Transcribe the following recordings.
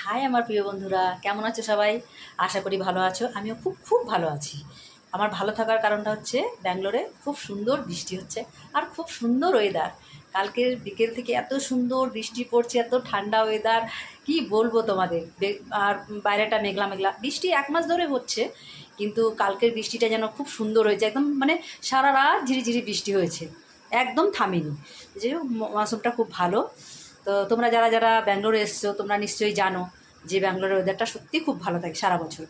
High আমার প্রিয় বন্ধুরা, কেমন আছো সবাই? আশা করি ভালো আছো। আমিও খুব খুব ভালো আছি। আমার ভালো থাকার কারণটা হচ্ছে ব্যাঙ্গালোরে খুব সুন্দর বৃষ্টি হচ্ছে আর খুব সুন্দর ওয়েদার। কালকের বিকেল থেকে এত সুন্দর বৃষ্টি পড়ছে, এত ঠান্ডা ওয়েদার, কি বলবো তোমাদের। আর বাইরেটা মেঘলা মেঘলা, বৃষ্টি 1 মাস ধরে হচ্ছে, কিন্তু কালকের বৃষ্টিটা যেন খুব সুন্দর হয়েছে, একদম মানে সারা রাত ঝিরিঝিরি বৃষ্টি হয়েছে, একদম থামেনি। যে মৌসুমটা খুব ভালো। তো তোমরা যারা যারা ব্যাঙ্গালোরে এসছো তোমরা নিশ্চয়ই জানো যে ব্যাঙ্গালোরের ওয়েদারটা সত্যি খুব ভালো থাকে সারা বছর।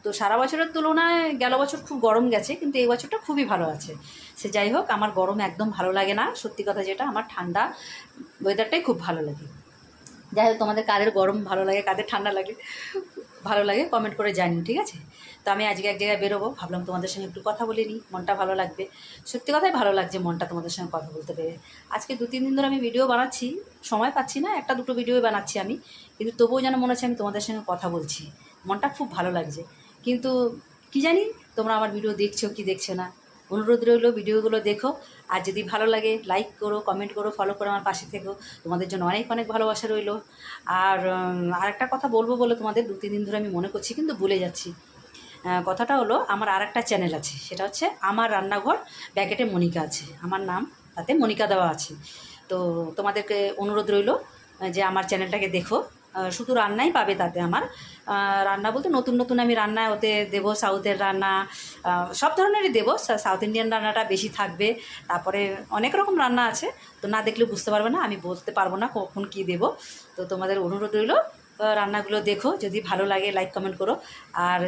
তো সারা বছরের তুলনায় গেল বছর খুব গরম গেছে, কিন্তু এই বছরটা খুবই ভালো আছে। সে যাই হোক, আমার গরম একদম ভালো লাগে না, সত্যি কথা যেটা, আমার ঠান্ডা ওয়েদারটাই খুব ভালো লাগে। যাই হোক, তোমাদের কাদের গরম ভালো লাগে, কাদের ঠান্ডা লাগে ভালো লাগে, কমেন্ট করে জানিও, ঠিক আছে? তো আমি আজকে এক জায়গায় বেরোবো, ভাবলাম তোমাদের সঙ্গে একটু কথা বলে নিই, মনটা ভালো লাগবে। সত্যি কথাই ভালো লাগছে মনটা তোমাদের সঙ্গে কথা বলতে পেরে। আজকে 2-3 দিন ধরে আমি ভিডিও বানাচ্ছি, সময় পাচ্ছি না, একটা দুটো ভিডিও বানাচ্ছি আমি, কিন্তু তবুও যেন মনে হচ্ছে আমি তোমাদের সঙ্গে কথা বলছি, মনটা খুব ভালো লাগছে। কিন্তু কি জানি তোমরা আমার ভিডিও দেখছো কি দেখছো না, অনুরোধ রইল ভিডিওগুলো দেখো। আর যদি ভালো লাগে লাইক করো, কমেন্ট করো, ফলো করো, আমার পাশে থেকো। তোমাদের জন্য অনেক অনেক ভালোবাসা রইল। আর আরেকটা কথা বলবো বলে তোমাদের 2-3 দিন ধরে আমি মনে করছি, কিন্তু ভুলে যাচ্ছি। কথাটা হলো, আমার আরেকটা চ্যানেল আছে, সেটা হচ্ছে আমার রান্নাঘর, ব্যাকেটে মনিকা আছে আমার নাম, তাতে মনিকা দেওয়া আছে। তো তোমাদেরকে অনুরোধ রইল যে আমার চ্যানেলটাকে দেখো। শুধু রান্নাই পাবে তাতে আমার। রান্না বলতে নতুন নতুন আমি রান্না ওতে দেবো, সাউথের রান্না, সব ধরনেরই দেবো। সাউথ ইন্ডিয়ান রান্নাটা বেশি থাকবে, তারপরে অনেক রকম রান্না আছে। তো না দেখলে বুঝতে পারবে না, আমি বলতে পারবো না কখন কী দেবো। তো তোমাদের অনুরোধ রইল, রান্নাগুলো দেখো, যদি ভালো লাগে লাইক কমেন্ট করো। আর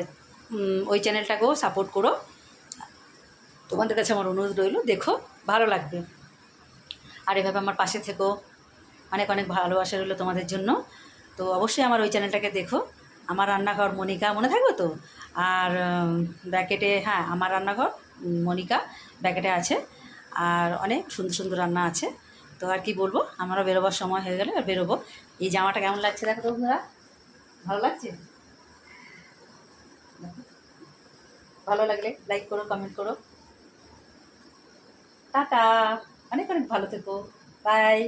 ওই চ্যানেলটাকেও সাপোর্ট করো। তোমাদের কাছে আমার অনুরোধ রইল, দেখো, ভালো লাগবে। আর এভাবে আমার পাশে থেকো, অনেক অনেক ভালোবাসা রইলো তোমাদের জন্য। তো অবশ্যই আমার ওই চ্যানেলটাকে দেখো, আমার রান্নাঘর মনিকা, মনে থাকবে তো? আর ব্র্যাকেটে, হ্যাঁ, আমার রান্নাঘর মনিকা ব্র্যাকেটে আছে। আর অনেক সুন্দর সুন্দর রান্না আছে। তো আর কি বলবো, আমারও বেরোবার সময় হয়ে গেলে আর বেরোবো। এই জামাটা কেমন লাগছে দেখো তো বন্ধুরা, ভালো লাগছে? ভালো লাগলে লাইক করো, কমেন্ট করো। টাটা, অনেক অনেক ভালো থেকো, বাই।